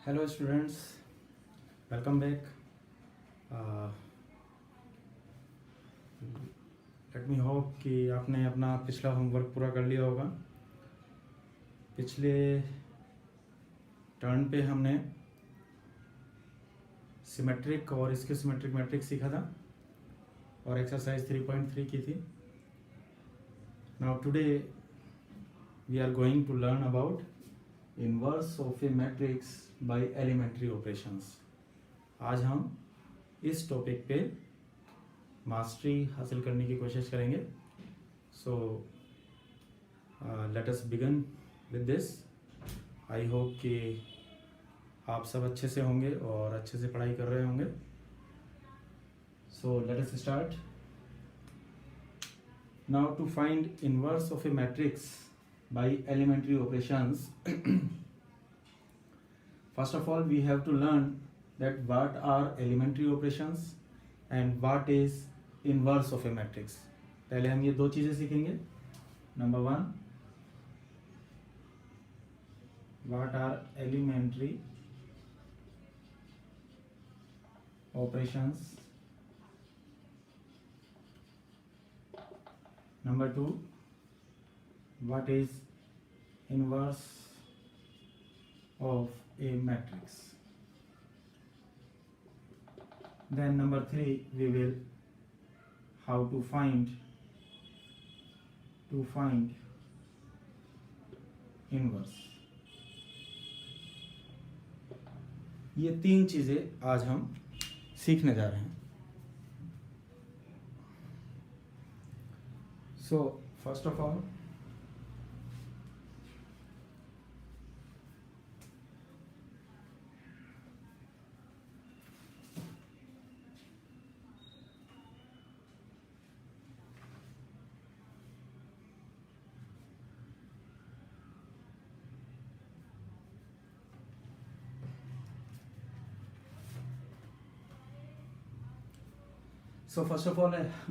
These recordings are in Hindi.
Hello students, welcome back. Let me hope कि आपने अपना पिछला होमवर्क पूरा कर लिया होगा। पिछले टर्न पे हमने सिमेट्रिक और इसके सिमेट्रिक मैट्रिक्स सीखा था और एक्सरसाइज 3.3 की थी। Now today we are going to learn about inverse of a matrix by elementary operations. आज हम इस टॉपिक पे मास्टरी हासिल करने की कोशिश करेंगे। सो let us begin with this. I hope कि आप सब अच्छे से होंगे और अच्छे से पढ़ाई कर रहे होंगे। So let us start. Now to find inverse of a matrix by elementary operations, first of all we have to learn that what are elementary operations and what is inverse of a matrix. पहले हम ये दो चीजें सीखेंगे। Number one, what are elementary operations. Number two, what is inverse of a matrix. Then number three, we will how to find inverse. ये तीन चीजें आज हम सीखने जा रहे हैं। So first of all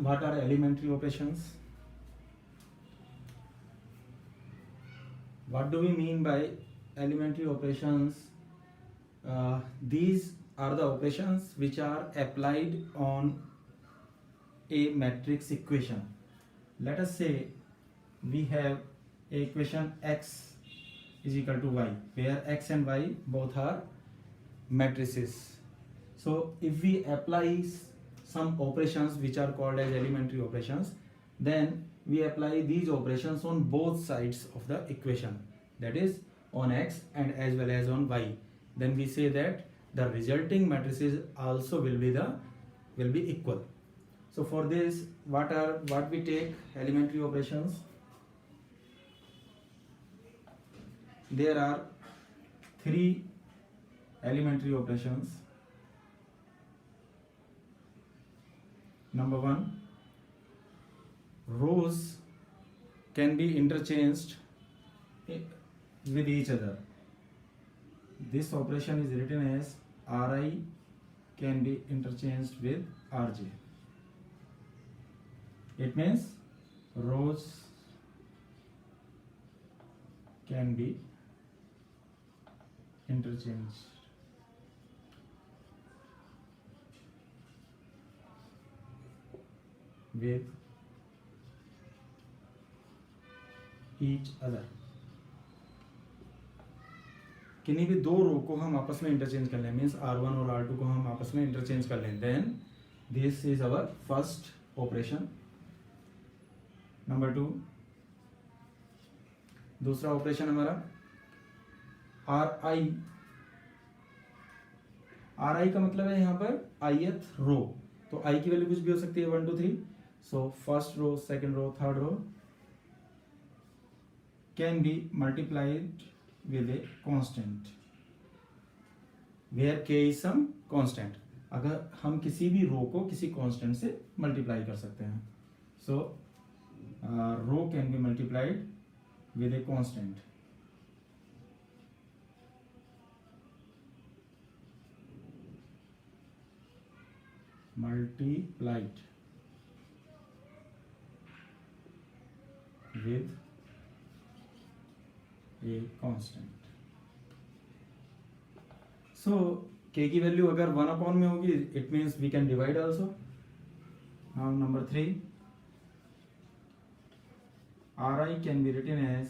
what are elementary operations? What do we mean by elementary operations? These are the operations which are applied on a matrix equation. Let us say we have a equation x is equal to y, where x and y both are matrices. So if we apply some operations which are called as elementary operations, then we apply these operations on both sides of the equation, that is on x and as well as on y. Then we say that the resulting matrices also will be equal. So for this, what we take elementary operations, there are three elementary operations. Number one, rows can be interchanged with each other. This operation is written as Ri can be interchanged with Rj. It means rows can be interchanged with each other. किन्हीं भी दो रो को हम आपस में इंटरचेंज कर लें, मीन्स R1 और R2 को हम आपस में इंटरचेंज कर लें, then this is our first operation. Number two, दूसरा ऑपरेशन हमारा RI का मतलब है यहाँ पर ith रो, तो I की वैल्यू कुछ भी हो सकती है 1 2 3। So first row, second row, third row can be multiplied with a constant where k is some constant. अगर हम किसी भी रो को किसी कांस्टेंट से मल्टीप्लाई कर सकते हैं, so row can be multiplied with a constant. Multiplied with a constant. So K की वैल्यू अगर 1 में होगी it means we can divide also. Now number 3, R I can be written as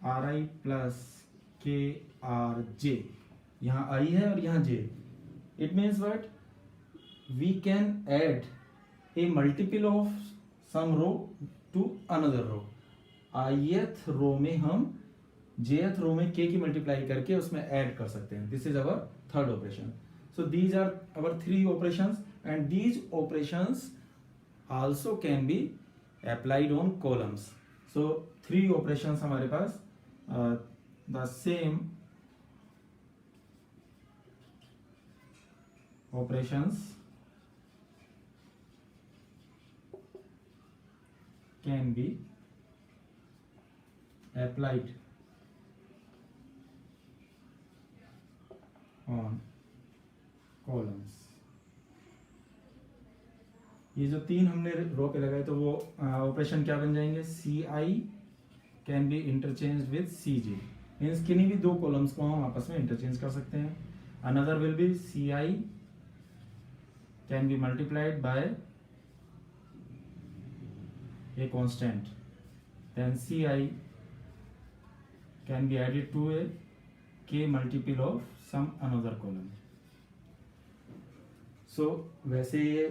R I plus K R J. यहाँ आई है और यहाँ J. It means what, we can add a multiple of some row to another row. ith row में हम jth रो में k की मल्टीप्लाई करके उसमें ऐड कर सकते हैं. This is our third operation. So these are our 3 operations and these operations also can be applied on columns. So 3 operations हमारे पास, the same operations can be applied on columns. ये जो 3 हमने रो पे लगाए तो वो ऑपरेशन क्या बन जाएंगे, C I can be interchange with C J. Means किन्हीं भी 2 कॉलम्स को हम आपस में इंटरचेंज कर सकते हैं. Another will be C I can be multiplied by a constant, then C I can be added to a K multiple of some another column. So वैसे ये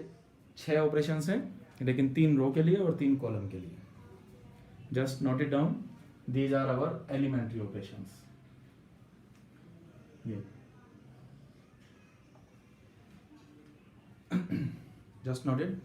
6 ऑपरेशंस हैं, लेकिन 3 रो के लिए और 3 कॉलम के लिए. Just note it down, these are our elementary operations. ये जस्ट नोट इट.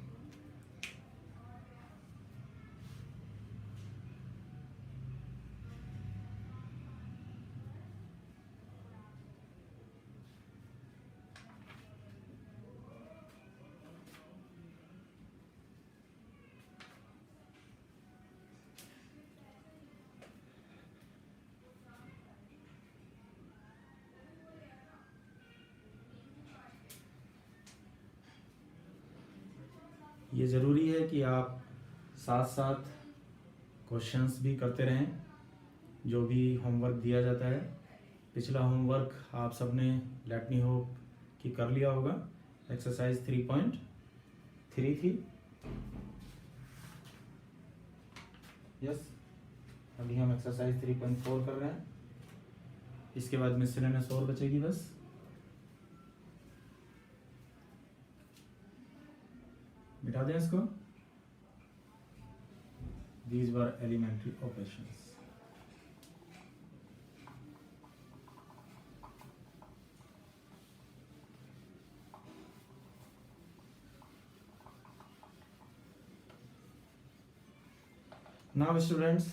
ये ज़रूरी है कि आप साथ साथ क्वेश्चंस भी करते रहें. जो भी होमवर्क दिया जाता है, पिछला होमवर्क आप सबने लेट मी होप कि कर लिया होगा. एक्सरसाइज 3.3 थी. यस, अभी हम एक्सरसाइज 3.4 कर रहे हैं. इसके बाद मिसलेनियस और बचेगी बस. मिटा दें इसको. These were elementary operations. Now students,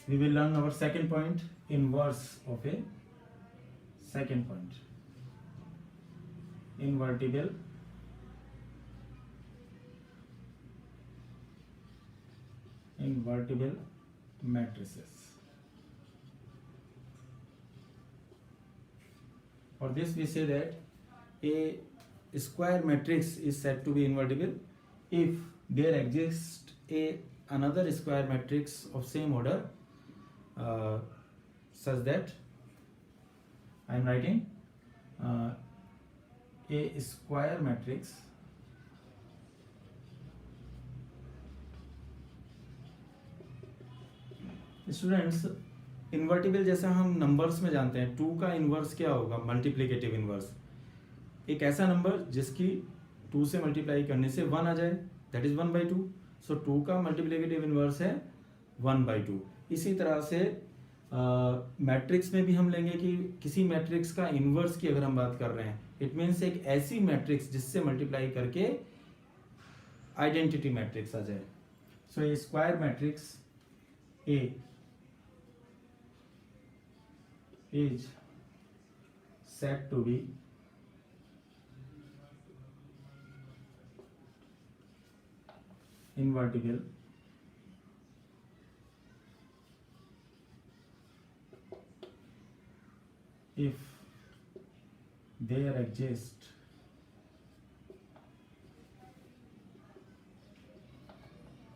we will learn our second point, inverse of a second point. Invertible matrices. For this we say that a square matrix is said to be invertible if there exists another square matrix of same order, such that I am writing a square matrix students. Invertible जैसा हम नंबर्स में जानते हैं, 2 का इन्वर्स क्या होगा, मल्टीप्लिकेटिव इन्वर्स. एक ऐसा नंबर जिसकी 2 से मल्टीप्लाई करने से 1 आ जाए, दैट इज 1/2. सो 2 का मल्टीप्लिकेटिव इन्वर्स है 1/2. इसी तरह से मैट्रिक्स में भी हम लेंगे कि किसी मैट्रिक्स का इन्वर्स की अगर हम बात कर रहे हैं, इट मीन्स एक ऐसी मैट्रिक्स जिससे मल्टीप्लाई करके आइडेंटिटी मैट्रिक्स आ जाए. So a square matrix A is said to be invertible if there exists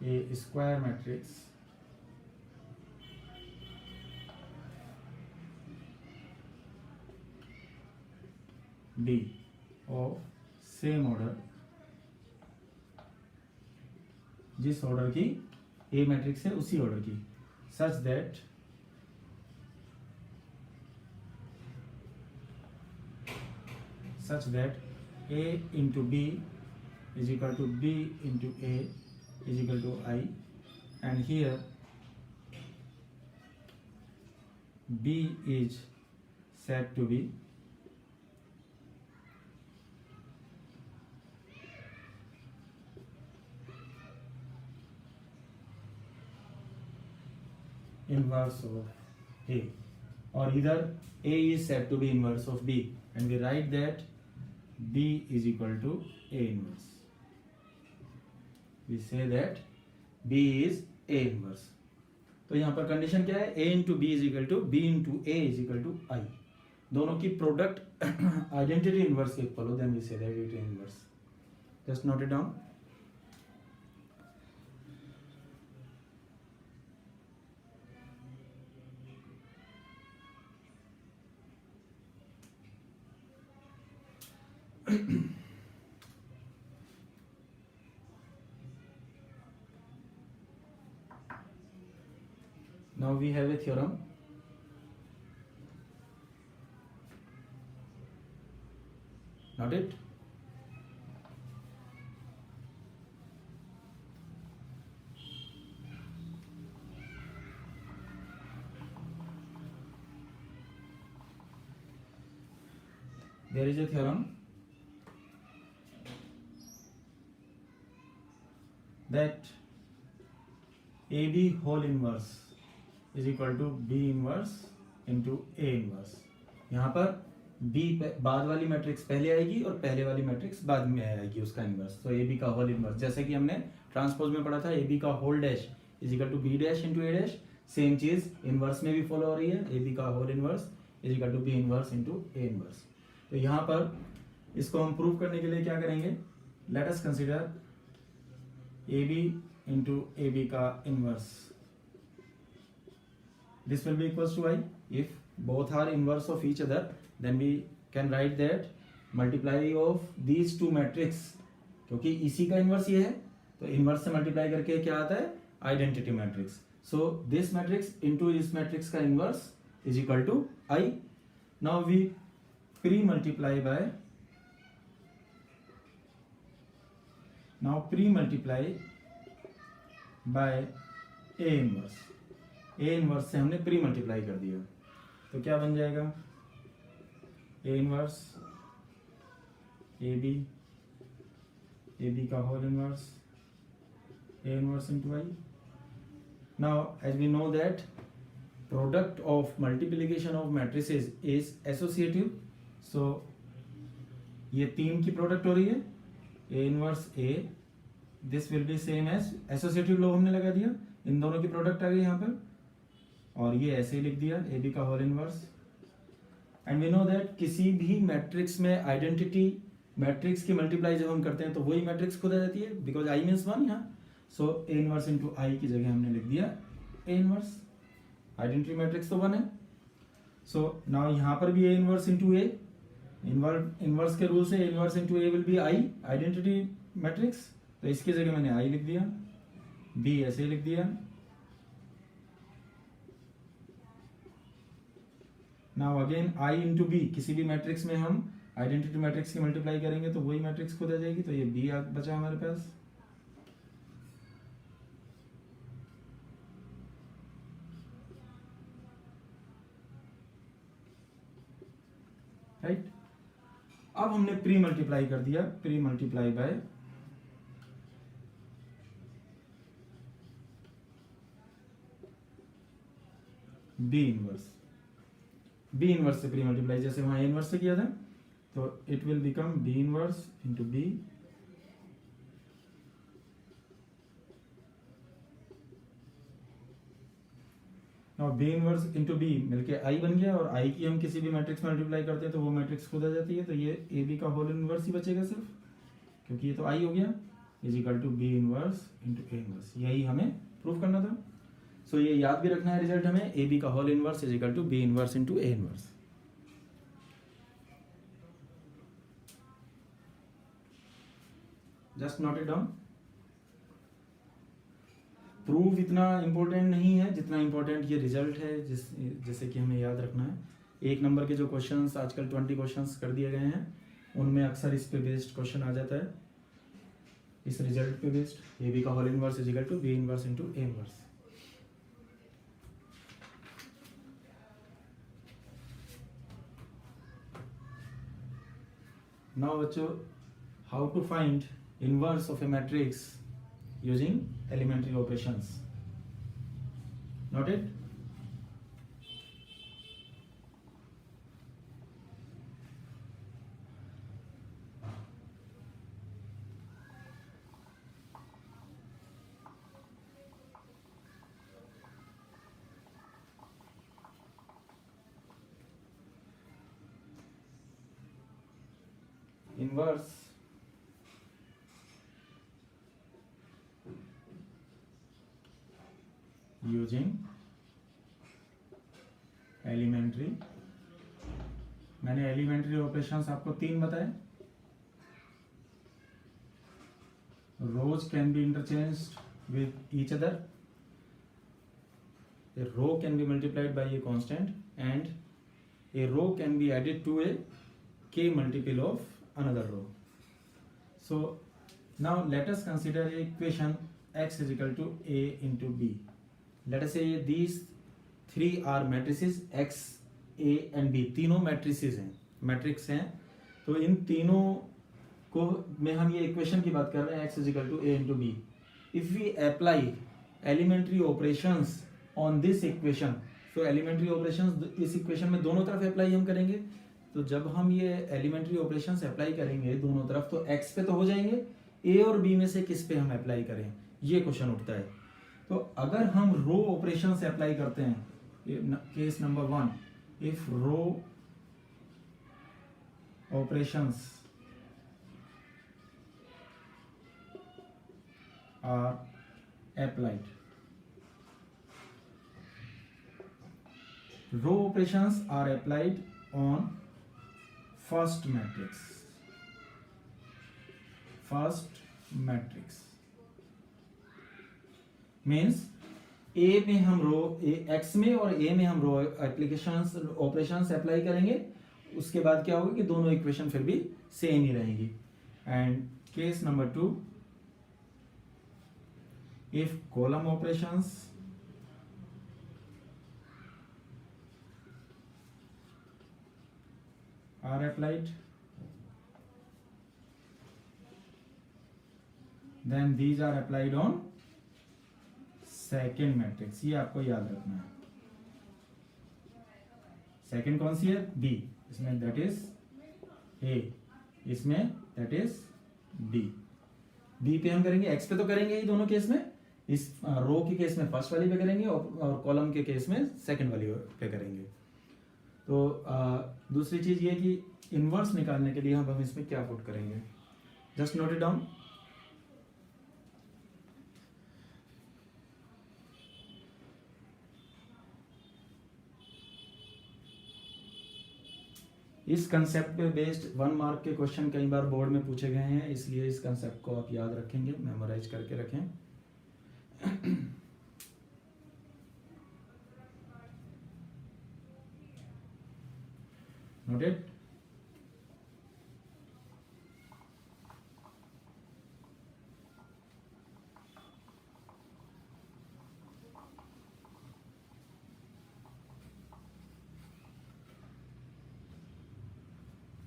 a square matrix B of same order, जिस ऑर्डर की ए मैट्रिक्स है उसी ऑर्डर की, such that A into B is equal to B into A is equal to I, and here B is said to be inverse of A, or either A is said to be inverse of B, and we write that B is equal to A inverse. We say that B is A inverse. तो यहाँ पर कंडीशन क्या है? A into B is equal to B into A is equal to I. दोनों की प्रोडक्ट आइडेंटिटी इनवर्स के इक्वल हो, then we say that it is inverse. Just note it down. Now we have a theorem. Not it? There is a theorem that AB whole inverse is equal to B inverse into A inverse. यहाँ पर B बाद वाली मैट्रिक्स पहले आएगी और पहले वाली मैट्रिक्स बाद में आएगी उसका इनवर्स. तो AB का होल इनवर्स, जैसे कि हमने ट्रांसपोज में पढ़ा था, AB का whole dash is equal to B dash into A dash. Same चीज इनवर्स में भी फॉलो हो रही है. AB का whole inverse is equal to B inverse into A inverse. तो यहाँ पर इसको हम प्रूव करने के लिए क्या करेंगे? Let us consider AB into AB का inverse. This will be equals to I. If both are inverse of each other, then we can write that multiply of these two matrix, क्योंकि इसी का इनवर्स ये है तो इनवर्स से मल्टीप्लाई करके क्या आता है? Identity matrix. So this matrix into इस मैट्रिक्स का inverse is equal to I. Now we pre multiply by A inverse. A inverse से हमने प्री मल्टीप्लाई कर दिया तो क्या बन जाएगा? A इनवर्स AB का whole inverse A inverse into I. Now as we know that product of multiplication of matrices is associative. So ये तीन की प्रोडक्ट हो रही है. A inverse A, this will be same as associative law हमने लगा दिया, इन दोनों की प्रोडक्ट आ गई यहाँ पर, और ये ऐसे ही लिख दिया AB का whole inverse. And we know that किसी भी मैट्रिक्स में आइडेंटिटी मैट्रिक्स की मल्टीप्लाई जब हम करते हैं तो वही मैट्रिक्स खुद आ जाती है, बिकॉज I मीन्स 1 यहाँ. सो A इनवर्स इंटू I की जगह हमने लिख दिया A इनवर्स. आइडेंटिटी मैट्रिक्स तो 1 है. सो नाउ यहाँ पर भी A inverse into A, inverse के रूल से A inverse into A will B I, identity matrix. तो इसकी जगह मैंने I लिख दिया, B ऐसे लिख दिया. Now again I into B, किसी भी मैट्रिक्स में हम आइडेंटिटी मैट्रिक्स की मल्टीप्लाई करेंगे तो वही मैट्रिक्स खुद आ जाएगी. तो ये B बचा हमारे पास. राइट. अब हमने प्री मल्टीप्लाई कर दिया, pre multiply bye B inverse. B inverse से प्री मल्टीप्लाई जैसे वहां A इनवर्स से किया था, तो it will become B inverse into B now B inverse into B मिलके I बन गया, और I की हम किसी भी मैट्रिक्स में मल्टीप्लाई करते हैं तो वो मैट्रिक्स खुद आ जाती है. तो ये AB का होल इनवर्स ही बचेगा सिर्फ, क्योंकि ये तो I हो गया, is equal to B inverse into A inverse. यही हमें प्रूव करना था. सो ये याद भी रखना है रिजल्ट हमें, AB का whole inverse is equal to B inverse into A inverse. Just note it down. Proof इतना इम्पोर्टेंट नहीं है जितना इम्पोर्टेंट ये रिजल्ट है, जैसे कि हमें याद रखना है। 1 नंबर के जो क्वेश्चंस आजकल 20 क्वेश्चंस कर दिए गए हैं, उनमें अक्सर इस पे बेस्ड क्वेश्चन आ जाता है, इस रिजल्ट पे बेस्ड। ए बी का whole inverse is equal to B inverse into A inverse. Now बच्चों, how to find inverse of a matrix using elementary operations. Noted? Inverse using elementary. मैंने एलिमेंट्री ऑपरेशंस आपको 3 बताए। Rows can be interchanged with each other, a row can be multiplied by a constant and a row can be added to a k multiple of another row. So now let us consider a equation x is equal to a into b. Let us say these 3 are matrices x, a and b, तीनों मैट्रिसेस हैं, मैट्रिक्स हैं। तो इन तीनों को में हम ये इक्वेशन की बात कर रहे हैं, x is equal to a into b. If we apply elementary operations on this equation, तो elementary operations इस इक्वेशन में दोनों तरफ अप्लाई हम करेंगे। तो जब हम ये elementary operations अप्लाई करेंगे दोनों तरफ, तो x पे तो हो जाएंगे, a और b में से किस पे हम अप्लाई करें, ये क्वेश्चन उठता है। तो अगर हम रो ऑपरेशन से अप्लाई करते हैं, case number 1, if row operations are applied, row operations are applied on first matrix means A में हम रो एक्स में और ए में हम रो एप्लीकेशंस ऑपरेशंस अप्लाई करेंगे। उसके बाद क्या होगा कि दोनों इक्वेशन फिर भी सेम ही रहेंगी। And case number 2, if column operations are applied, then these are applied on second matrix. ये आपको याद रखना है। सेकेंड कौन सी है? बी, इसमें दैट इज ए, इसमें दैट इज बी। बी पे हम करेंगे, एक्स पे तो करेंगे ही दोनों केस में, इस रो के केस में फर्स्ट वाली पे करेंगे और कॉलम के केस में सेकेंड वाली पे करेंगे। तो दूसरी चीज ये कि इनवर्स निकालने के लिए हम इसमें क्या पुट करेंगे, जस्ट नोट इट डाउन। इस कंसेप्ट पे बेस्ड 1 मार्क के क्वेश्चन कई बार बोर्ड में पूछे गए हैं, इसलिए इस कंसेप्ट को आप याद रखेंगे, मेमोराइज करके रखें। Noted?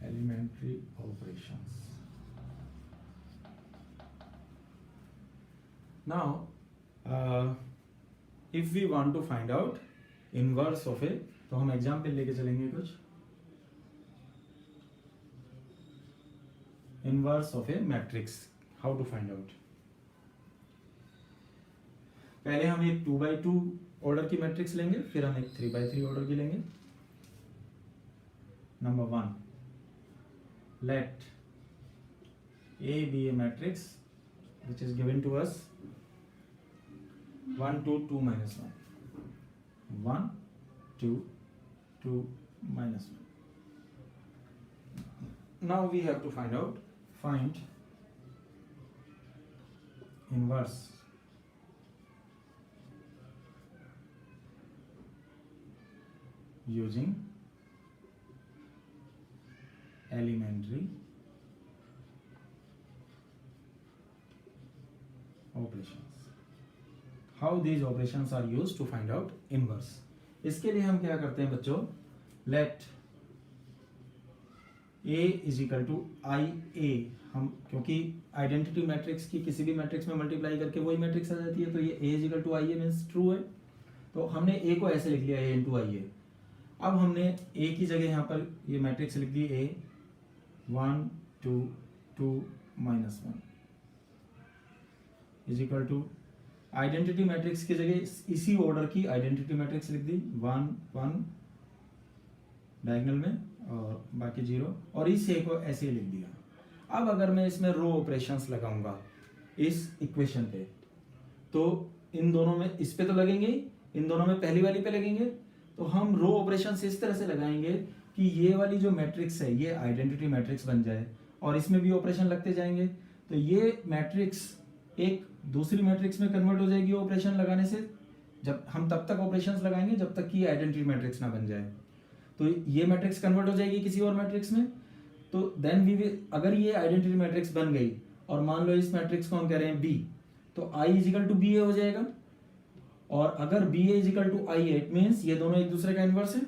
Elementary operations. Now, if we want to find out inverse of a, तो हम एग्जाम्पल लेके चलेंगे कुछ। Inverse of a matrix, how to find out. पहले हम एक 2x2 ऑर्डर की मैट्रिक्स लेंगे, फिर हम एक 3x3 ऑर्डर की लेंगे। Number 1, let A be a matrix which is given to us 1 2 2 minus 1 1 2 2 minus 1. Now we have to find inverse using elementary operations. How these operations are used to find out inverse. इसके लिए हम क्या करते हैं बच्चों, let A is equal to IA, हम क्योंकि आइडेंटिटी मैट्रिक्स की किसी भी मैट्रिक्स में मल्टीप्लाई करके वही मैट्रिक्स आ जाती है, तो ये A is equal to IA means true है। तो हमने A को ऐसे लिख लिया A इंटू IA। अब हमने A की जगह यहाँ पर ये मैट्रिक्स लिख दी A 1 2 2 -1 is equal to identity matrix की जगह इसी ऑर्डर की आइडेंटिटी मैट्रिक्स लिख दी 1 1 डायगोनल में और बाकी 0 और इस ए को ऐसे ही लिख दिया। अब अगर मैं इसमें रो ऑपरेशंस लगाऊंगा इस इक्वेशन पे, तो इन दोनों में इस पे तो लगेंगे ही, इन दोनों में पहली वाली पे लगेंगे। तो हम रो ऑपरेशंस इस तरह से लगाएंगे कि ये वाली जो मैट्रिक्स है ये आइडेंटिटी मैट्रिक्स बन जाए और इसमें भी ऑपरेशन लगते जाएंगे। तो ये मैट्रिक्स एक दूसरी मैट्रिक्स में कन्वर्ट हो जाएगी ऑपरेशन लगाने से। जब हम तब तक ऑपरेशंस लगाएंगे जब तक कि आइडेंटिटी मैट्रिक्स ना बन जाए। तो ये मैट्रिक्स कन्वर्ट हो जाएगी किसी और मैट्रिक्स में, तो देन वी विल, अगर ये आइडेंटिटी मैट्रिक्स बन गई और मान लो इस मैट्रिक्स को हम कह रहे हैं बी, तो I is equal to B A हो जाएगा। और अगर B A is equal to I A, it means ये दोनों एक दूसरे का इनवर्स है।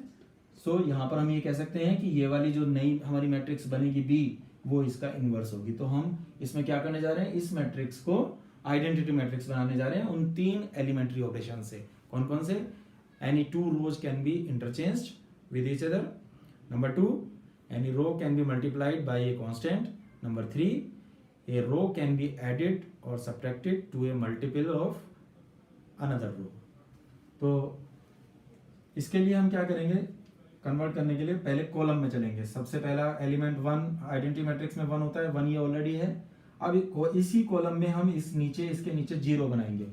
सो यहाँ पर हम ये कह सकते हैं कि ये वाली जो नई हमारी मैट्रिक्स बनेगी बी, वो इसका इनवर्स होगी। तो हम इसमें क्या करने जा रहे हैं, इस मैट्रिक्स को आइडेंटिटी मैट्रिक्स बनाने जा रहे हैं उन 3 एलिमेंट्री ऑपरेशन से। कौन कौन से? Any 2 rows can be interchanged with each other. Number 2, any row can be multiplied by a constant. Number 3, a row can be added और subtracted to a multiple of another row. तो इसके लिए हम क्या करेंगे, कन्वर्ट करने के लिए पहले कॉलम में चलेंगे। सबसे पहला एलिमेंट 1 आइडेंटिटी मैट्रिक्स में 1 होता है, 1 ये ऑलरेडी है। अब इसी कॉलम में हम इस नीचे इसके नीचे 0 बनाएंगे।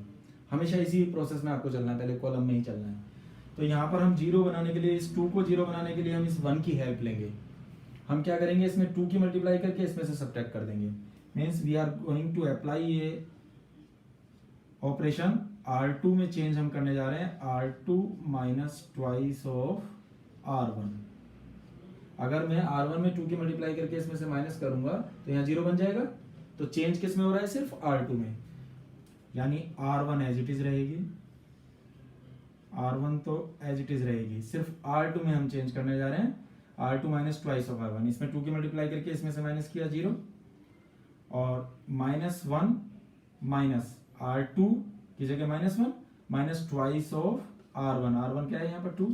हमेशा इसी प्रोसेस में आपको चलना है, पहले कॉलम में ही चलना है। तो यहाँ पर हम 0 बनाने के लिए, इस 2 को 0 बनाने के लिए हम इस 1 की हेल्प लेंगे। हम क्या करेंगे, इसमें 2 की मल्टीप्लाई करके इसमें से सब्ट्रैक्ट कर देंगे। Means we are going to apply a operation R2 में चेंज हम करने जा रहे हैं, R2 minus twice of R1। अगर मैं R1 में 2 की मल्टीप्लाई करके इसमें से माइनस करूंगा तो यहाँ 0 बन जाएगा। तो चेंज किस में हो रहा है, सिर्फ R2 में, यानी R1 एज इट इज रहेगी, R1 तो एज इट इज रहेगी, सिर्फ R2 में हम चेंज करने जा रहे हैं, R2 minus twice of R1। इसमें 2 की मल्टीप्लाई करके इसमें से माइनस किया 0 और -1 माइनस R2 की जगह -1 minus twice of R1। R1 क्या है यहाँ पर 2,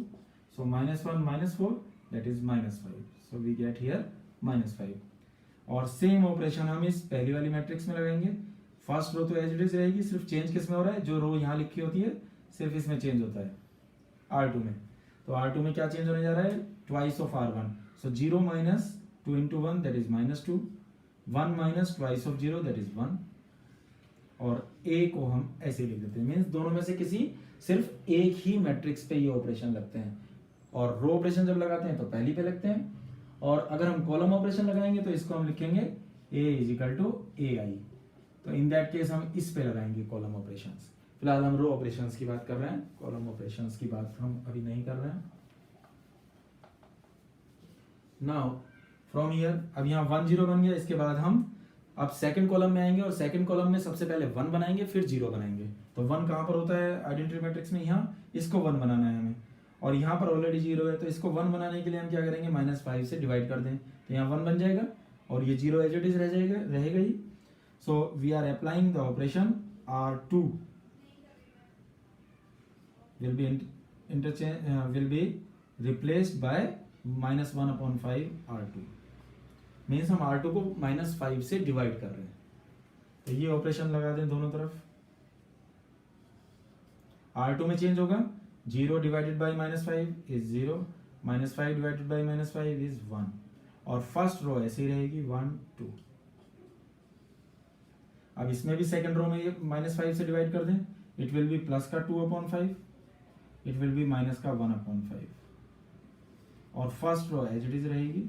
so -1 -4 that is -5। So we get here -5। और सेम ऑपरेशन हम इस पहली वाली मैट्रिक्स में लगाएंगे। फर्स्ट रो तो एज इट इज रहेगी, सिर्फ चेंज किस में हो रहा है, जो रो यहाँ लिखी होती है सिर्फ इसमें चेंज होता है R2 में। तो R2 में क्या चेंज होने जा रहा है, twice of R1। So 0 minus 2 into 1 that is -2, 1 minus twice of 0 that is 1। और ए को हम ऐसे लिख देते हैं। मीन्स दोनों में से किसी सिर्फ एक ही मैट्रिक्स पे ये ऑपरेशन लगते हैं। और रो ऑपरेशन जब लगाते हैं तो पहली पे लगते हैं, और अगर हम कॉलम ऑपरेशन लगाएंगे तो इसको हम लिखेंगे a is equal to AI। तो इन दैट केस हम इस पे लगाएंगे कॉलम ऑपरेशंस। फिलहाल हम रो ऑपरेशंस की बात कर रहे हैं, कॉलम ऑपरेशंस की बात हम अभी नहीं कर रहे हैं। नाउ फ्रॉम हियर, अब यहाँ 1 0 बन गया। इसके बाद हम अब सेकंड कॉलम में आएंगे और सेकंड कॉलम में सबसे पहले 1 बनाएंगे फिर 0 बनाएंगे। तो 1 कहाँ पर होता है आइडेंटिटी मैट्रिक्स में, यहाँ, इसको 1 बनाना है हमें, और यहाँ पर ऑलरेडी 0 है। तो इसको 1 बनाने के लिए हम क्या करेंगे, -5 से डिवाइड कर दें, तो यहाँ 1 बन जाएगा और ये 0 एज इट इज रहेगा ही। So we are applying the operation R2 will be replaced by -1/5 R2। Means हम R2 को -5 से डिवाइड कर रहे हैं। तो ये ऑपरेशन लगा दें दोनों तरफ। R2 में चेंज होगा, 0 divided by -5 is 0, -5 divided by -5 is 1। और फर्स्ट रो ऐसे ही रहेगी 1 2। अब इसमें भी सेकंड रो में ये -5 से डिवाइड कर दें, इट विल बी प्लस का 2/5, इट विल बी माइनस का 1/5। और first row as it is रहेगी।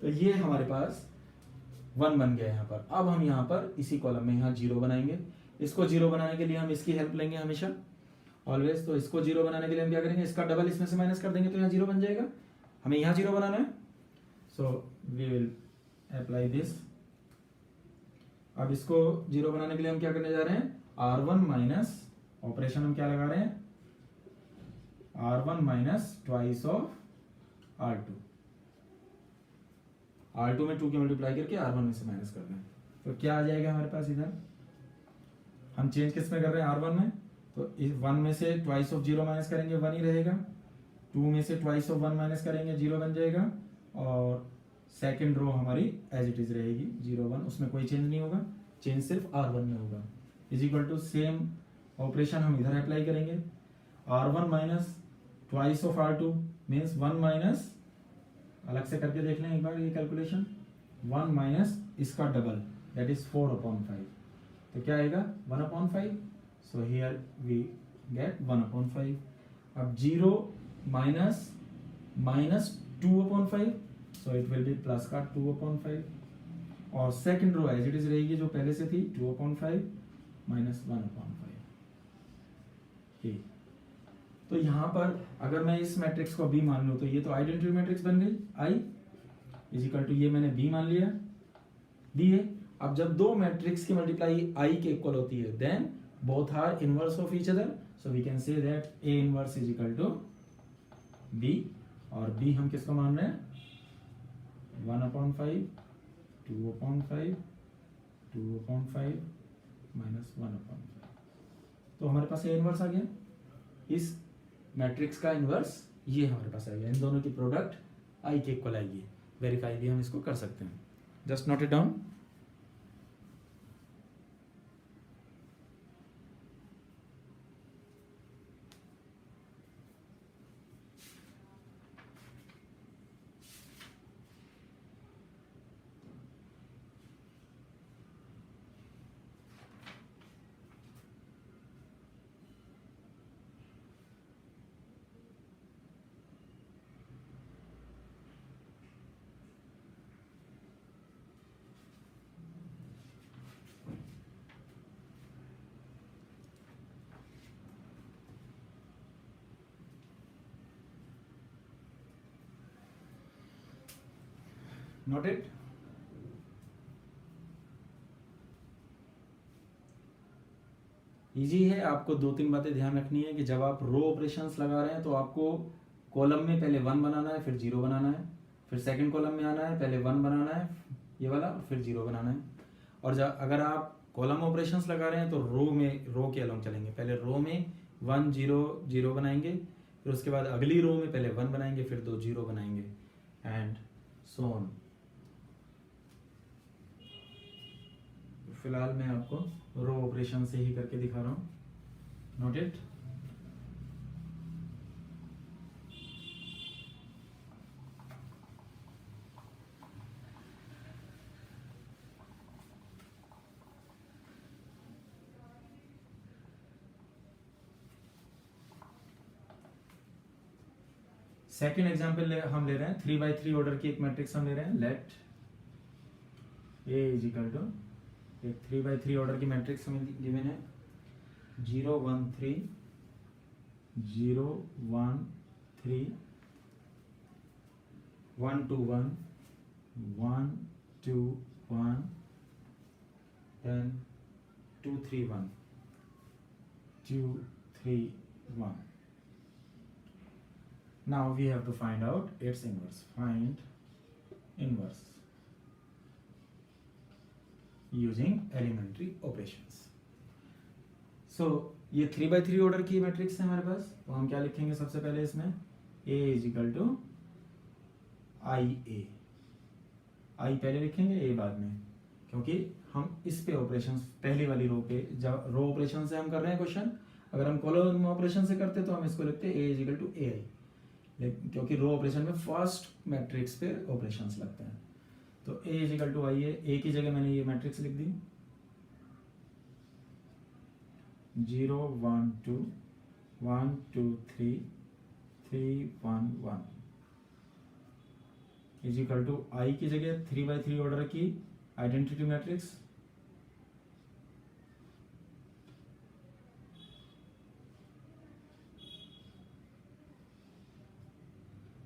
तो ये हमारे पास 1 बन गया यहाँ पर। अब हम यहाँ पर इसी कॉलम में यहाँ 0 बनाएंगे। इसको 0 बनाने के लिए हम इसकी हेल्प लेंगे हमेशा, ऑलवेज। तो इसको 0 बनाने के लिए हम क्या करेंगे, इसका डबल इसमें से माइनस कर देंगे तो यहाँ 0 बन जाएगा। हमें यहाँ 0 बनाना है, so we will apply this. अब इसको 0 बनाने के लिए हम क्या करने जा रहे हैं, R1 माइनस, ऑपरेशन हम क्या लगा रहे हैं, R1 minus twice of R2। R2 में 2 की मल्टीप्लाई करके R1 में से माइनस कर दें तो क्या आ जाएगा हमारे पास। इधर हम चेंज किस में कर रहे हैं, R1 में। तो इस 1 में से ट्वाइस ऑफ 0 माइनस करेंगे 1 ही रहेगा, 2 में से ट्वाइस ऑफ 1 माइनस करेंगे 0 बन जाएगा, और सेकेंड रो हमारी एज इट इज रहेगी 0 1, उसमें कोई चेंज नहीं होगा, चेंज सिर्फ R1 में होगा। Is equal to same operation हम इधर अप्लाई करेंगे, R1 minus twice of R2 means 1 minus, अलग से करके देख लें एक बार ये कैलकुलेशन, 1 माइनस इसका डबल दैट इज 4/5, तो क्या आएगा 1/5। So here we get 1/5। अब 0 minus minus 2/5, so it will be plus का 2/5, और second row as it is रहेगी जो पहले से थी 2/5 माइनस 1/5। तो यहां पर अगर मैं इस मैट्रिक्स को B मान लूं तो ये तो आइडेंटिटी मैट्रिक्स बन गई, I इज इक्वल टू, ये मैंने B मान लिया, B है। अब जब दो मैट्रिक्स की मल्टीप्लाई I के इक्वल होती है then both are inverse of each other, so we can say that A inverse is equal to B, और B हम किसको मान रहे हैं, 1/5, 2/5, 2/5 माइनस 1/5। तो हमारे पास A इनवर्स आ गया, इस मैट्रिक्स का इनवर्स ये हमारे पास आ गया। इन दोनों की प्रोडक्ट I के इक्वल आएगी। वेरीफाई भी हम इसको कर सकते हैं, just note it down. Note it. Easy है, आपको 2-3 बातें ध्यान रखनी है कि जब आप रो ऑपरेशंस लगा रहे हैं तो आपको कॉलम में पहले 1 बनाना है, फिर 0 बनाना है, फिर सेकंड कॉलम में आना है, पहले 1 बनाना है ये वाला, फिर 0 बनाना है। और जब अगर आप कॉलम ऑपरेशंस लगा रहे हैं तो रो के अलोंग चलेंगे, पहले रो में 1 0 0 बनाएंगे, फिर उसके बाद अगली रो में पहले 1 बनाएंगे, फिर 2 0 बनाएंगे, एंड सो ऑन। फिलहाल मैं आपको रो ऑपरेशन से ही करके दिखा रहा हूं, नोट इट। सेकेंड एग्जाम्पल हम ले रहे हैं 3x3 ऑर्डर की एक मैट्रिक्स हम ले रहे हैं, let A is equal to, एक 3x3 ऑर्डर की मैट्रिक्स हमें गिवन है, 0 1 3 0 1 3 1 2 1 1 2 1 then 2 3 1 2 3 1. Now we have to find out its inverse. Find inverse using elementary operations. So ये 3x3 ऑर्डर की मैट्रिक्स है हमारे पास, तो हम क्या लिखेंगे सबसे पहले इसमें, A is equal to IA, I पहले लिखेंगे A बाद में, क्योंकि हम इस पे ऑपरेशन पहली वाली रो पे, जब रो ऑपरेशन से हम कर रहे हैं क्वेश्चन, अगर हम कॉलम ऑपरेशन से करते तो हम इसको लिखते A is equal to AI, क्योंकि रो ऑपरेशन में फर्स्ट मैट्रिक्स पे ऑपरेशंस लगते हैं। तो A is equal to I है, A की जगह मैंने ये मैट्रिक्स लिख दी, 0 1 2 1 2 3 3 1 1 इज इक्वल टू I की जगह 3x3 ऑर्डर की आइडेंटिटी मैट्रिक्स,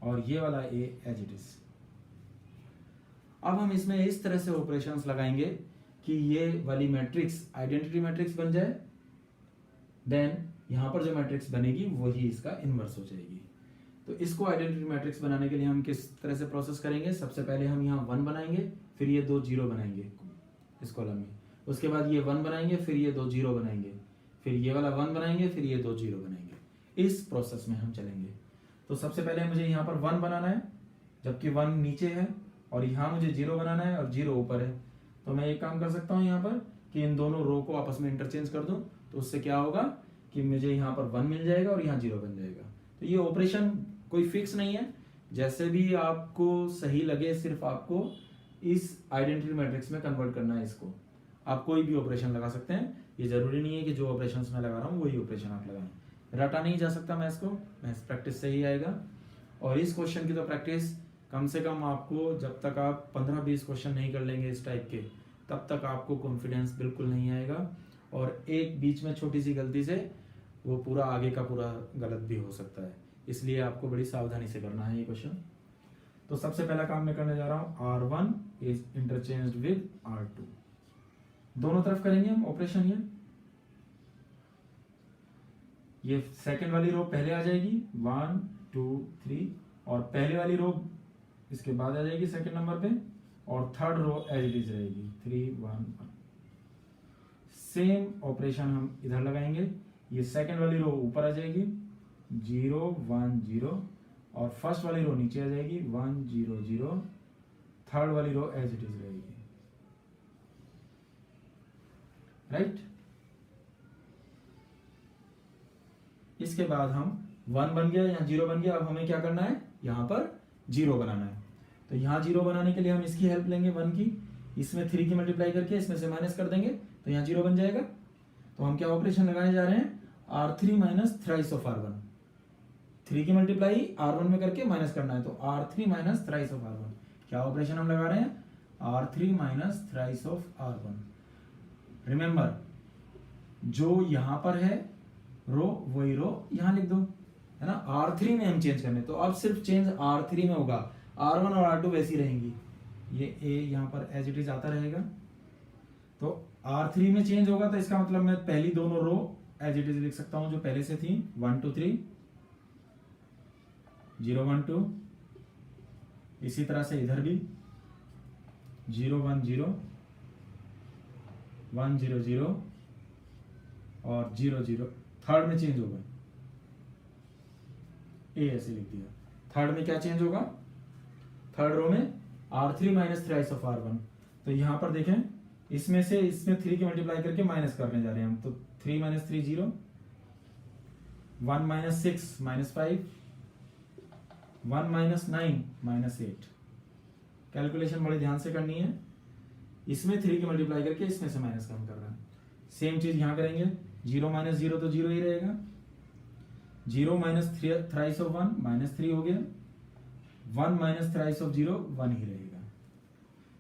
और ये वाला ए एज इट इज। अब हम इसमें इस तरह से ऑपरेशंस लगाएंगे कि ये वाली मैट्रिक्स आइडेंटिटी मैट्रिक्स बन जाए, देन यहां पर जो मैट्रिक्स बनेगी वही इसका इनवर्स हो जाएगी। तो इसको आइडेंटिटी मैट्रिक्स बनाने के लिए हम किस तरह से प्रोसेस करेंगे, सबसे पहले हम यहाँ 1 बनाएंगे, फिर ये 2 0 बनाएंगे इस कॉलम में, उसके बाद ये 1 बनाएंगे, फिर ये 2 0 बनाएंगे, फिर ये वाला 1 बनाएंगे, फिर ये 2 0 बनाएंगे। इस प्रोसेस में हम चलेंगे। तो सबसे पहले मुझे यहाँ पर 1 बनाना है, जबकि 1 नीचे है, और यहाँ मुझे 0 बनाना है और 0 ऊपर है। तो मैं एक काम कर सकता हूँ यहाँ पर कि इन दोनों रो को आपस में इंटरचेंज कर दूं, तो उससे क्या होगा कि मुझे यहाँ पर 1 मिल जाएगा और यहाँ 0 बन जाएगा। तो ये ऑपरेशन कोई फिक्स नहीं है, जैसे भी आपको सही लगे, सिर्फ आपको इस आइडेंटिटी मैट्रिक्स में कन्वर्ट करना है इसको। आप कोई भी ऑपरेशन लगा सकते हैं, ये जरूरी नहीं है कि जो ऑपरेशन मैं लगा रहा हूँ वही ऑपरेशन आप लगाएं। रटा नहीं जा सकता मैथ्स को, मैथ्स प्रैक्टिस से ही आएगा। और इस क्वेश्चन की तो प्रैक्टिस कम से कम आपको, जब तक आप 15-20 क्वेश्चन नहीं कर लेंगे इस टाइप के, तब तक आपको कॉन्फिडेंस बिल्कुल नहीं आएगा, और एक बीच में छोटी सी गलती से वो पूरा आगे का पूरा गलत भी हो सकता है। इसलिए आपको बड़ी सावधानी से करना है ये क्वेश्चन। तो सबसे पहला काम मैं करने जा रहा हूं, R1 is interchanged with R2। दोनों तरफ करेंगे हम ऑपरेशन। ये सेकंड वाली रो पहले आ जाएगी 1 2 3, और पहले वाली रो इसके बाद आ जाएगी सेकंड नंबर पे, और third row as it is रहेगी 3 1 1। सेम ऑपरेशन हम इधर लगाएंगे। ये सेकंड वाली रो ऊपर आ जाएगी 0 1 0, और फर्स्ट वाली रो नीचे आ जाएगी 1 0 0, थर्ड वाली रो एज इट इज रहेगी। राइट। इसके बाद हम 1 बन गया, यहाँ 0 बन गया। अब हमें क्या करना है, यहाँ पर 0 बनाना है। तो यहाँ 0 बनाने के लिए हम इसकी हेल्प लेंगे 1 की, इसमें 3 की मल्टीप्लाई करके इसमें से माइनस कर देंगे, तो यहाँ 0 बन जाएगा। तो हम क्या ऑपरेशन लगाने जा रहे हैं, R3 minus thrice of R1। 3 की मल्टीप्लाई R1 में करके माइनस करना है, तो R3 minus thrice of R1। क्या ऑपरेशन हम लगा रहे हैं, R3 minus thrice of R1। Remember, जो यहां पर है रो वही रो यहां लिख दो, है ना। R3 में हम चेंज करने, तो अब सिर्फ चेंज R3 में होगा, R1 और R2 वैसी रहेंगी। ये A यहाँ पर एज इट इज आता रहेगा। तो R3 में चेंज होगा, तो इसका मतलब मैं पहली दोनों रो एज इट इज लिख सकता हूं जो पहले से थी, 1 2 3 0 1 2। इसी तरह से इधर भी 0 1 0 1 0 0 और 0 0। थर्ड में चेंज होगा, ए ऐसे लिख दिया। थर्ड में क्या चेंज होगा, थर्ड रो में R3 minus thrice of R1। तो यहां पर देखें, इसमें से इसमें 3 की मल्टीप्लाई करके माइनस करने जा रहे हैं हम। तो 3 minus 3 0, 1 minus 6 minus 5, 1 minus 9 minus 8। Calculation बड़े ध्यान से करनी है। इसमें 3 की मल्टीप्लाई करके इसमें से माइनस कम कर रहा है। सेम चीज यहां करेंगे, 0 माइनस 0 तो 0 ही रहेगा, 0 माइनस थ्राइस ऑफ 1 माइनस 3 हो गया, 1 माइनस थ्राइस ऑफ 0 1 ही रहेगा।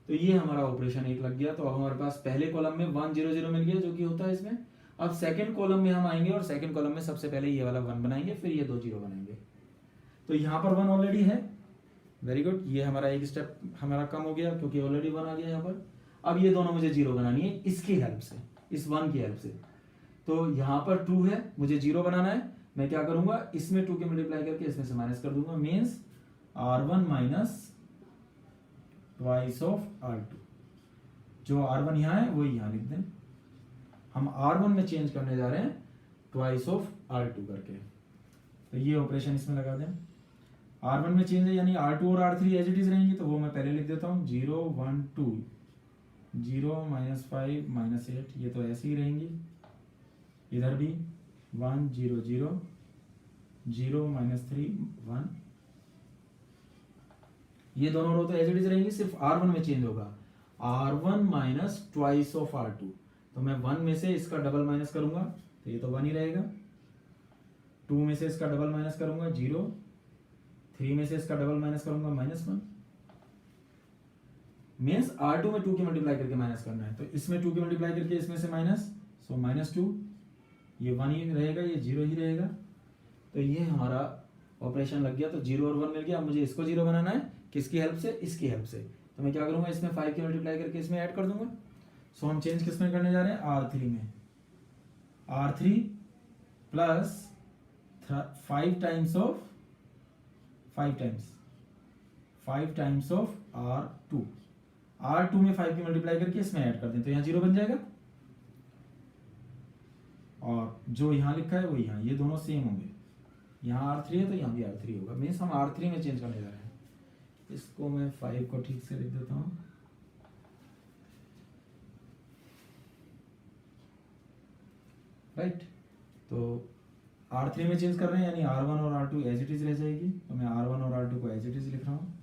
तो ये हमारा ऑपरेशन एक लग गया। तो अब हमारे पास पहले कॉलम में 1 0 0 मिल गया, जो कि होता है इसमें। अब सेकंड कॉलम में हम आएंगे और सेकंड कॉलम में सबसे पहले ये वाला 1 बनाएंगे, फिर ये 2 0 बनाएंगे। तो यहाँ पर 1 ऑलरेडी है, वेरी गुड। ये हमारा एक स्टेप हमारा कम हो गया क्योंकि ऑलरेडी 1 आ गया यहाँ पर। अब ये दोनों मुझे 0 बनानी है इसकी हेल्प से, इस 1 की हेल्प से। तो यहाँ पर 2 है, मुझे 0 बनाना है। मैं क्या करूंगा, इसमें 2 की मल्टीप्लाई करके इसमें से माइनस कर दूंगा, means R1 minus twice of R2। जो R1 यहाँ है वही यहाँ लिख दें। हम R1 में चेंज करने जा रहे हैं ट्वाइस ऑफ R2 करके। तो ये ऑपरेशन इसमें लगा दें। R1 में चेंज है यानी R2 और R3 एज इट इज रहेंगे, तो वो मैं पहले लिख देता हूँ 0 1 2, 0 माइनस 5 माइनस 8, ये तो ऐसे ही रहेंगी। इधर भी 1 0 0, 0 माइनस 3 1। ये दोनों रो तो एज इट इज रहेंगी, सिर्फ R1 में चेंज होगा, R1 minus twice of R2। तो मैं 1 में से इसका डबल माइनस करूंगा, तो ये तो 1 ही रहेगा। 2 में से इसका डबल माइनस करूंगा 0, 3 में से इसका डबल माइनस करूंगा -1, मीन्स R2 में 2 की मल्टीप्लाई करके माइनस करना है, तो इसमें 2 की मल्टीप्लाई करके इसमें से माइनस, सो -2, ये 1 ही रहेगा, ये 0 ही रहेगा। तो ये हमारा ऑपरेशन लग गया, तो 0 और 1 मिल गया। अब मुझे इसको 0 बनाना है, किसकी हेल्प से, इसकी हेल्प से। तो मैं क्या करूंगा, इसमें 5 की मल्टीप्लाई करके इसमें ऐड कर दूंगा। सो हम चेंज किस में करने जा रहे हैं, R3 में। R3 plus 5 times of 5 times of R2। R2 में 5 की मल्टीप्लाई करके इसमें ऐड कर दें, तो यहाँ 0 बन जाएगा, और जो यहाँ लिखा है वो यहाँ, ये दोनों सेम होंगे। यहाँ R3 है तो यहाँ भी R3 होगा, मीन्स हम R3 में चेंज करने जा रहे हैं। इसको मैं 5 को ठीक से लिख देता हूँ। राइट, तो R3 में चेंज कर रहे हैं, यानी R1 और R2 एज इट इज रह जाएगी। तो मैं R1 और R2 को एज इट इज लिख रहा हूँ।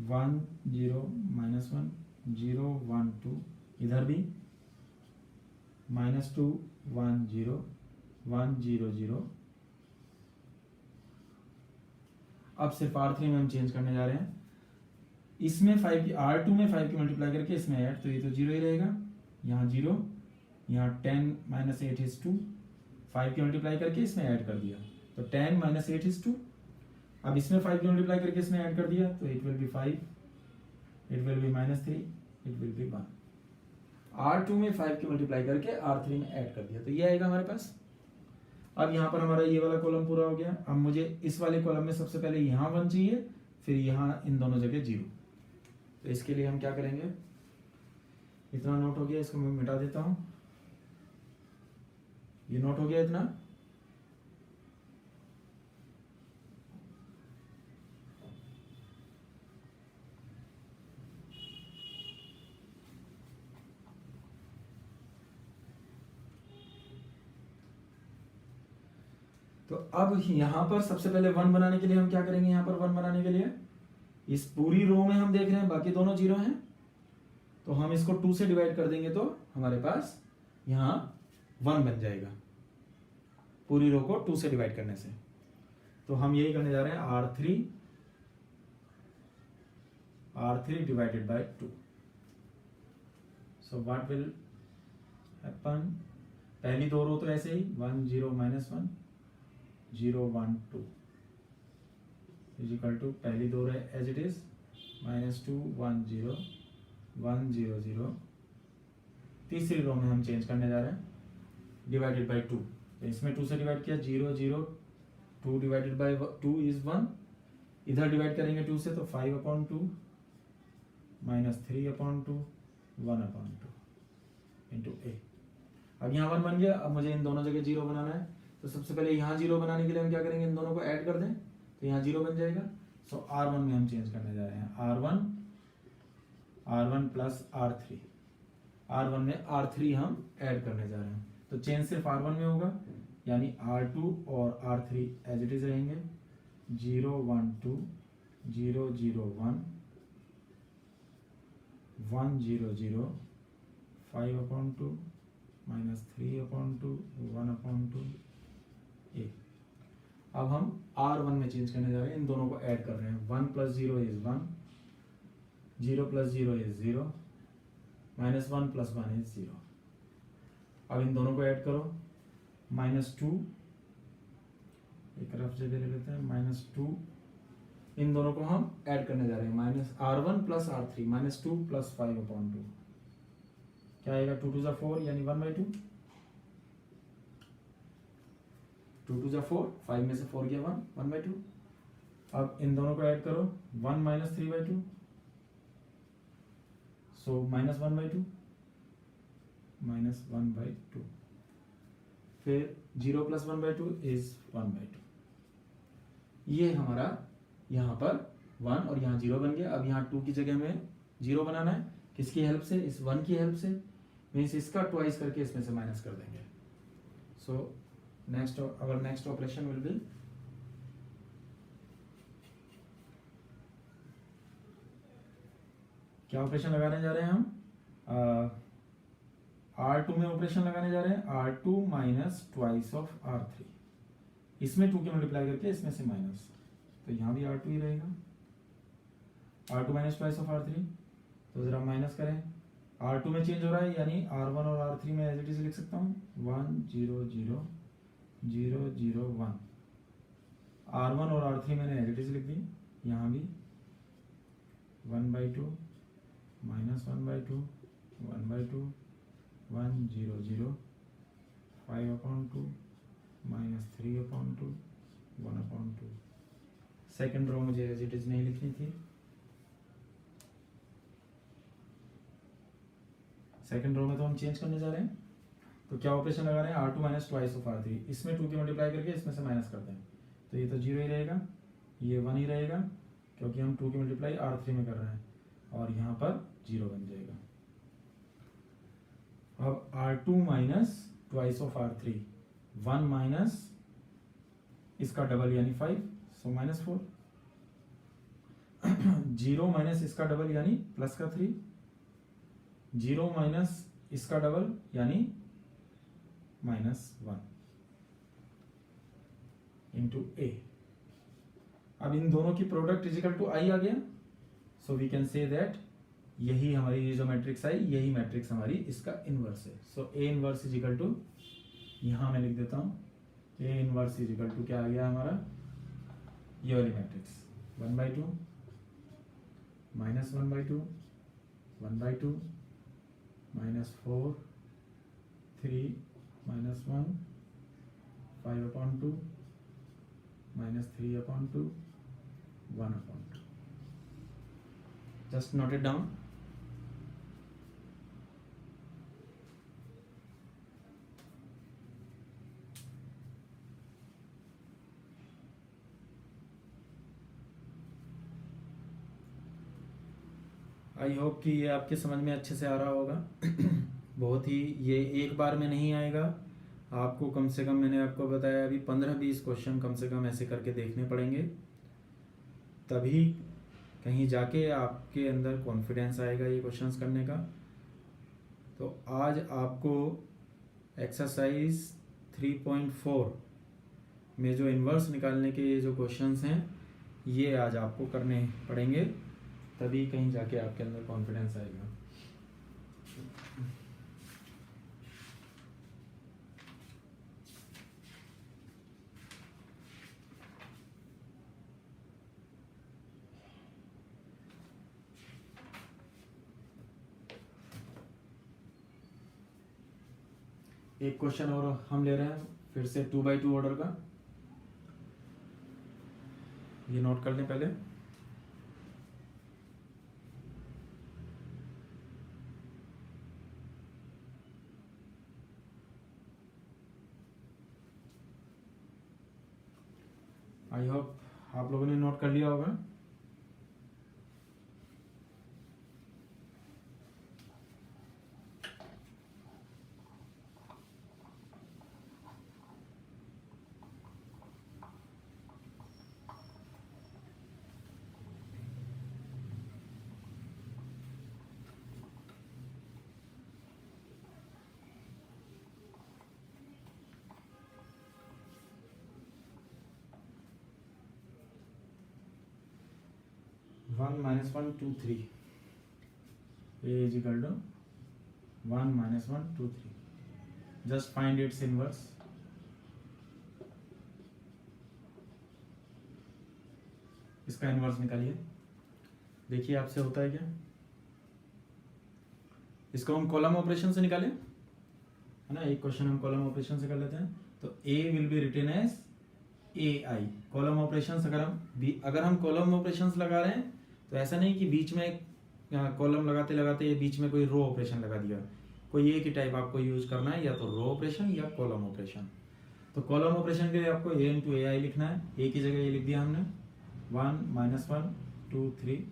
1 0 -1 0 1 2, इधर भी -2 1 0 1 0 0। अब सिर्फ R3 में हम चेंज करने जा रहे हैं। इसमें 5 की, R2 में 5 की मल्टीप्लाई करके इसमें ऐड, तो ये तो 0 ही रहेगा, यहाँ 0, यहाँ 10 - 8 is 2, 5 की मल्टीप्लाई करके इसमें ऐड कर दिया, तो 10 - 8 is 2। अब इसमें 5 की मल्टीप्लाई करके इसमें ऐड कर दिया, तो it will B 5, it will B -3, it will B 1। R2 में 5 की मल्टीप्लाई करके R3 में ऐड कर दिया, तो ये आएगा हमारे पास। अब यहाँ पर हमारा ये वाला कॉलम पूरा हो गया। अब मुझे इस वाले कॉलम में सबसे पहले यहाँ 1 चाहिए, फिर यहाँ इन दोनों जगह 0। तो इसके लिए हम क्या करेंगे, इतना नोट हो गया, इसको मैं मिटा देता हूँ। ये नोट हो गया इतना। तो अब यहां पर सबसे पहले 1 बनाने के लिए हम क्या करेंगे, यहां पर 1 बनाने के लिए इस पूरी रो में हम देख रहे हैं बाकी दोनों 0 हैं, तो हम इसको 2 से डिवाइड कर देंगे, तो हमारे पास यहां 1 बन जाएगा पूरी रो को 2 से डिवाइड करने से। तो हम यही करने जा रहे हैं, R3 divided by 2। So what will happen, पहली दो रो तो ऐसे ही 1 0 -1 0 1 2 इज इक्वल टू, पहली दो रो एज इट इज, -2 1 0 1 0 0। तीसरी रो में हम चेंज करने जा रहे हैं, डिवाइडेड बाय 2। तो इसमें 2 से डिवाइड किया, 0 0, 2 डिवाइडेड बाय 2 इज 1। इधर डिवाइड करेंगे 2 से, तो 5/2 -3/2 1/2 इंटू a। अब यहाँ 1 बन गया। अब मुझे इन दोनों जगह 0 बनाना है, तो सबसे पहले यहाँ 0 बनाने के लिए हम क्या करेंगे, इन दोनों को ऐड कर दें, तो यहाँ 0 बन जाएगा। सो R1 में हम चेंज करने जा रहे हैं, R1 प्लस R3 में R3 हम ऐड करने जा रहे हैं, तो चेंज सिर्फ R1 में होगा, यानी R2 और R3 एज इट इज रहेंगे। 0 1 2 0 0 1 1 0 0 5/2 -3/2 1/2 a। अब हम R1 में चेंज करने जा रहे हैं, इन दोनों को ऐड कर रहे हैं। 1 + 0 इज 1, 0 + 0 इज 0, -1 + 1 इज 0। अब इन दोनों को ऐड करो, -2, एक रफ जगह ले लेते हैं, -2, इन दोनों को हम ऐड करने जा रहे हैं, R1 प्लस R3, -2 + 5/2 क्या आएगा, 2 2 4, यानी 1/2, 2 2 4, 5 में से 4 गया 1, 1/2। अब इन दोनों को ऐड करो, 1 - 3/2, सो -1/2 -1/2, फिर 0 + 1/2 इज 1/2। ये हमारा यहाँ पर 1 और यहाँ 0 बन गया। अब यहाँ 2 की जगह में 0 बनाना है, किसकी हेल्प से, इस 1 की हेल्प से, मीन्स इसका ट्वाइस करके इसमें से माइनस कर देंगे। So next operation will be, क्या ऑपरेशन लगाने जा रहे हैं हम, R2 में ऑपरेशन लगाने जा रहे हैं, R2 minus twice of R3। इसमें 2 की मल्टीप्लाई करके इसमें से माइनस, तो यहाँ भी R2 ही रहेगा, R2 minus twice of R3, तो ज़रा माइनस करें, R2 में चेंज हो रहा है यानी R1 और R3 में एज इट इज लिख सकता हूँ 1 0 0 0 0 1। R1 और R3 मैंने एज इट इज लिख दी, यहाँ भी 1/2 -1/2 1/2 1 0 0 5/2 -3/2 1/2। सेकेंड रो मुझे एज इट इज नहीं लिखनी थी, सेकेंड रो में तो हम चेंज करने जा रहे हैं। तो क्या ऑपरेशन लगा रहे हैं, R2 minus twice of R3, इसमें 2 की मल्टीप्लाई करके इसमें से माइनस करते हैं, तो ये तो 0 ही रहेगा, ये 1 ही रहेगा क्योंकि हम 2 की मल्टीप्लाई R3 में कर रहे हैं, और यहाँ पर 0 बन जाएगा। अब R2 minus twice of R3, 1 minus इसका डबल यानी 5, सो -4, 0 माइनस इसका डबल यानी प्लस का 3, 0 माइनस इसका डबल यानी -1 इंटू ए। अब इन दोनों की प्रोडक्ट इजिकल टू आई आ गया, so we can say that यही हमारी ये जो मैट्रिक्स आई, यही मैट्रिक्स हमारी इसका इनवर्स है। सो ए इनवर्स इजिकल टू, यहां मैं लिख देता हूं, ए इनवर्स इजिकल टू क्या आ गया हमारा, ये वाली matrix 1/2 -1/2 1/2 -4 3 -1 5/2 -3/2 1/2। Just note it down. I hope कि ये आपके समझ में अच्छे से आ रहा होगा। बहुत ही, ये एक बार में नहीं आएगा, आपको कम से कम, मैंने आपको बताया अभी 15-20 क्वेश्चन कम से कम ऐसे करके देखने पड़ेंगे, तभी कहीं जाके आपके अंदर कॉन्फिडेंस आएगा ये क्वेश्चंस करने का। तो आज आपको एक्सरसाइज 3.4 में जो इन्वर्स निकालने के ये जो क्वेश्चंस हैं, ये आज आपको करने पड़ेंगे, तभी कहीं जाके आपके अंदर कॉन्फिडेंस आएगा। एक क्वेश्चन और हम ले रहे हैं फिर से 2/2 ऑर्डर का, ये नोट कर लें पहले। आई होप आप लोगों ने नोट कर लिया होगा। One minus 1 2 3, a is equal to 1 minus 1 2 3, just find its inverse। इसका इनवर्स निकालिए, देखिए आपसे होता है क्या। इसको हम कॉलम ऑपरेशन से निकालें, है ना, एक क्वेश्चन हम कॉलम ऑपरेशन से कर लेते हैं। तो a will be written as ai, column operations. अगर हम कॉलम ऑपरेशंस लगा रहे हैं तो ऐसा नहीं कि बीच में कॉलम लगाते लगाते बीच में कोई रो ऑपरेशन लगा दिया, कोई एक ही टाइप आपको यूज करना है, या तो रो ऑपरेशन या कॉलम ऑपरेशन। तो कॉलम ऑपरेशन के लिए आपको a इंटू ए आई लिखना है, a की जगह ये लिख दिया हमने 1 minus 1 2 3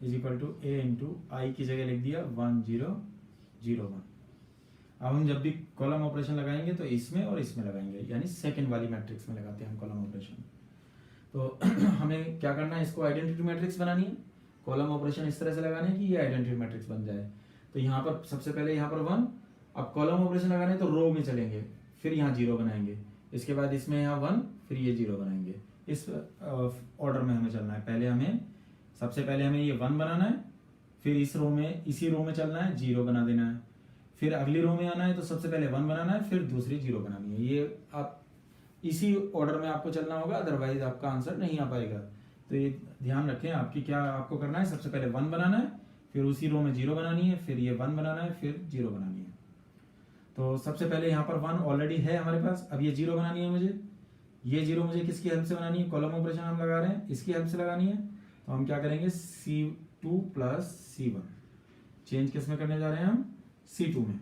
is equal to a into I की जगह लिख दिया 1 0 0 1। अब हम जब भी कॉलम ऑपरेशन लगाएंगे तो इसमें और इसमें लगाएंगे, यानी सेकंड वाली मैट्रिक्स में लगाते हैं हम कॉलम ऑपरेशन। तो हमें क्या करना है, इसको आइडेंटिटी मैट्रिक्स बनानी है, कॉलम ऑपरेशन इस तरह से लगाने हैं कि ये आइडेंटिटी मैट्रिक्स बन जाए। तो यहाँ पर सबसे पहले यहाँ पर 1, अब कॉलम ऑपरेशन लगाने तो रो में चलेंगे, फिर यहाँ 0 बनाएंगे, इसके बाद इसमें यहाँ 1, फिर ये 0 बनाएंगे। इस ऑर्डर में हमें चलना है। सबसे पहले हमें ये 1 बनाना है, फिर इस रो में, इसी रो में चलना है, 0 बना देना है। फिर अगली रो में आना है तो सबसे पहले 1 बनाना है, फिर दूसरी 0 बनानी है। ये आप इसी ऑर्डर में आपको चलना होगा, अदरवाइज आपका आंसर नहीं आ पाएगा। तो ये ध्यान रखें, आपकी क्या आपको करना है, सबसे पहले 1 बनाना है, फिर उसी रो में 0 बनानी है, फिर ये 1 बनाना है, फिर 0 बनानी है। तो सबसे पहले यहाँ पर 1 ऑलरेडी है हमारे पास, अब ये 0 बनानी है मुझे। ये 0 मुझे किसकी हेल्प से बनानी है, कॉलम ऑपरेशन हम लगा रहे हैं, इसकी हेल्प से लगानी है। तो हम क्या करेंगे, C2 प्लस C1 चेंज किस में करने जा रहे हैं हम, C2 में।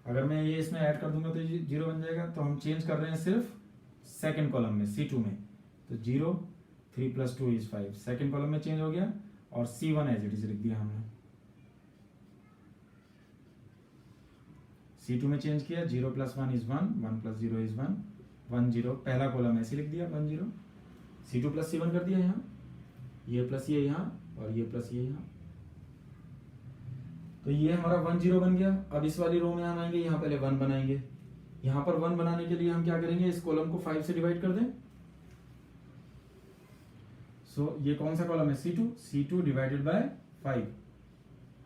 अगर मैं ये इसमें ऐड कर दूंगा तो 0 बन जाएगा। तो हम चेंज कर रहे हैं सिर्फ सेकंड कॉलम में, C2 में। तो 0, 3 + 2 = 5 सेकंड कॉलम में चेंज हो गया, और C1 एज इट इज लिख दिया हमने। C2 में चेंज किया, 0 + 1 = 1, 1 + 0 = 1, 1 0 पहला कॉलम ऐसे लिख दिया, 1 0। C2 + C1 कर दिया यहाँ, ये प्लस ये यहाँ, और ये प्लस ये यहाँ। तो ये हमारा 1 0 बन गया। अब इस वाली रो में हम आएंगे, यहाँ पहले 1 बनाएंगे। यहाँ पर 1 बनाने के लिए हम क्या करेंगे, इस कॉलम को 5 से डिवाइड कर दें। सो ये कौन सा कॉलम है, C2 डिवाइडेड बाय 5।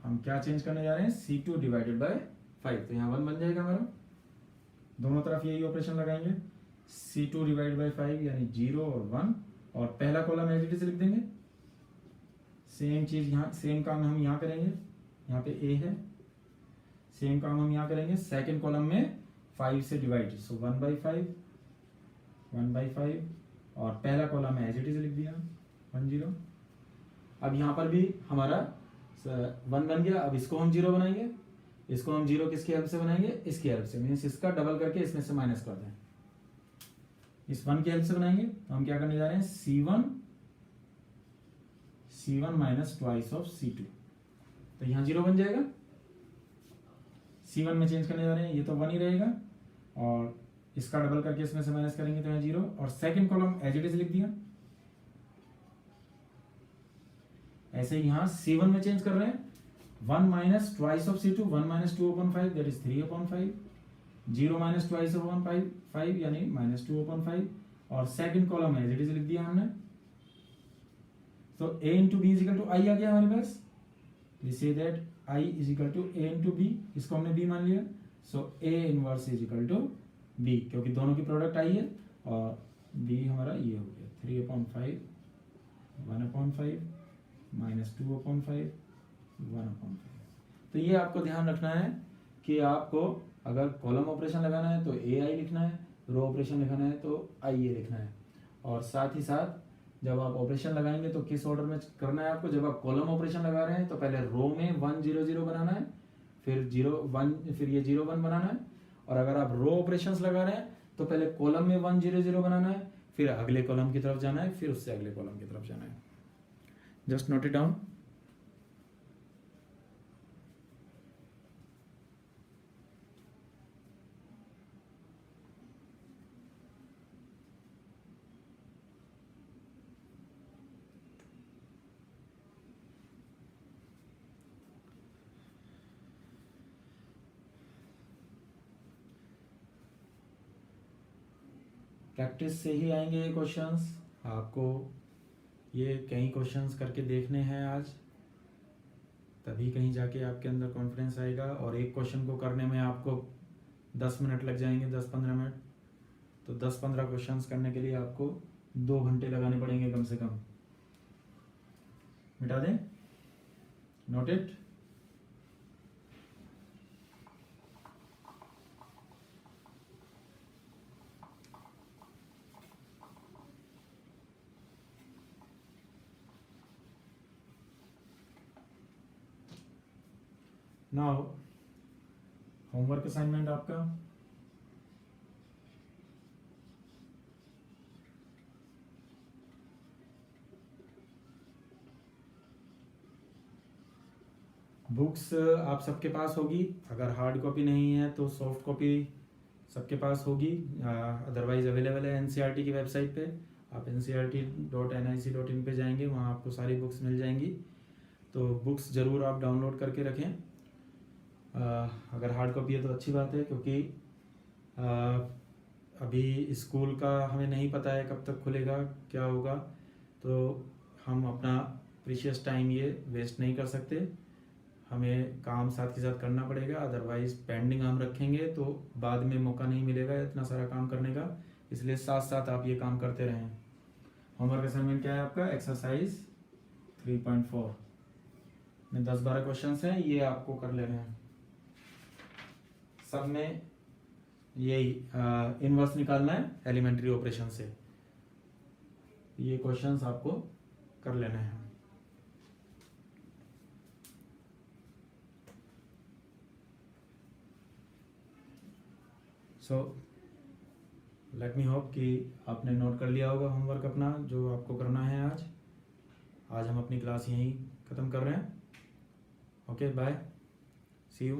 हम क्या चेंज करने जा रहे हैं, C2 डिवाइडेड बाय 5। तो यहाँ 1 बन जाएगा हमारा। दोनों तरफ यही ऑपरेशन लगाएंगे, C2 डिवाइडेड बाय 5 यानी 0 और 1, और पहला कॉलम एज इट इज लिख देंगे। सेम चीज यहाँ, सेम काम हम यहाँ करेंगे, यहाँ पे A है, सेम काम हम यहाँ करेंगे। सेकंड कॉलम में 5 से डिवाइड, सो 1/5, 1/5, और पहला कॉलम एज इट इज लिख दिया, 1 0। अब यहाँ पर भी हमारा 1 बन गया। अब इसको हम 0 बनाएंगे, इसको हम 0 किसकी हेल्प से बनाएंगे, इसकी हेल्प से, मीन्स इसका डबल करके इसमें से माइनस कर दें, इस 1 की हेल्प से बनाएंगे। तो हम क्या करने जा रहे हैं, C1 minus twice of C2। तो यहाँ 0 बन जाएगा। C1 में चेंज करने जा रहे हैं, ये तो 1 ही रहेगा, और इसका डबल करके इसमें से माइनस करेंगे तो यहाँ 0, और second column as it is लिख दिया। ऐसे ही यहाँ C1 में चेंज कर रहे हैं, 1 minus twice of C2, 1 minus 2/5 that is 3/5, 0 minus twice of 1/5 यानी -2/5, और second column as it is लिख दिया हमने। तो A into B = I आ गया हमारे पास। We say that I = A into B, इसको हमने B मान लिया। सो A इनवर्स = B, क्योंकि दोनों की प्रोडक्ट I है, और B हमारा ये हो गया 3/5, 1/5, -2/5, 1/5। तो ये आपको ध्यान रखना है कि आपको अगर कॉलम ऑपरेशन लगाना है तो AI लिखना है, रो ऑपरेशन लिखना है तो IA लिखना है। और साथ ही साथ जब आप ऑपरेशन लगाएंगे तो किस ऑर्डर में करना है आपको, जब आप कॉलम ऑपरेशन लगा रहे हैं तो पहले रो में 1 0 0 बनाना है, फिर 0 1, फिर ये 0 1 बनाना है। और अगर आप रो ऑपरेशंस लगा रहे हैं तो पहले कॉलम में 1 0 0 बनाना है, फिर अगले कॉलम की तरफ जाना है, फिर उससे अगले कॉलम की तरफ जाना है। Just note it down. Practice से ही आएंगे ये क्वेश्चंस, आपको ये कई क्वेश्चंस करके देखने हैं आज, तभी कहीं जाके आपके अंदर कॉन्फिडेंस आएगा। और एक क्वेश्चन को करने में आपको 10 मिनट लग जाएंगे, 10-15 मिनट। तो 10-15 क्वेश्चंस करने के लिए आपको 2 घंटे लगाने पड़ेंगे कम से कम। मिटा दें, note it. Now homework assignment आपका, बुक्स आप सबके पास होगी। अगर हार्ड कॉपी नहीं है तो सॉफ्ट कॉपी सबके पास होगी, अदरवाइज अवेलेबल है NCERT की वेबसाइट पे। आप ncert.nic.in पे जाएंगे, वहाँ आपको सारी बुक्स मिल जाएंगी। तो बुक्स ज़रूर आप डाउनलोड करके रखें। अगर हार्ड कॉपी है तो अच्छी बात है, क्योंकि अभी स्कूल का हमें नहीं पता है कब तक खुलेगा, क्या होगा। तो हम अपना प्रीशियस टाइम ये वेस्ट नहीं कर सकते, हमें काम साथ के साथ करना पड़ेगा, अदरवाइज पेंडिंग हम रखेंगे तो बाद में मौका नहीं मिलेगा इतना सारा काम करने का, इसलिए साथ साथ आप ये काम करते रहें। होमवर्क असाइनमेंट क्या है आपका? एक्सरसाइज 3.4 में 10-12 क्वेश्चन हैं, ये आपको कर लेने हैं। सब में यही इनवर्स निकालना है एलिमेंट्री ऑपरेशन से, ये क्वेश्चंस आपको कर लेने हैं। सो लेट मी होप कि आपने नोट कर लिया होगा होमवर्क अपना जो आपको करना है आज हम अपनी क्लास यहीं ख़त्म कर रहे हैं। Okay bye, see you.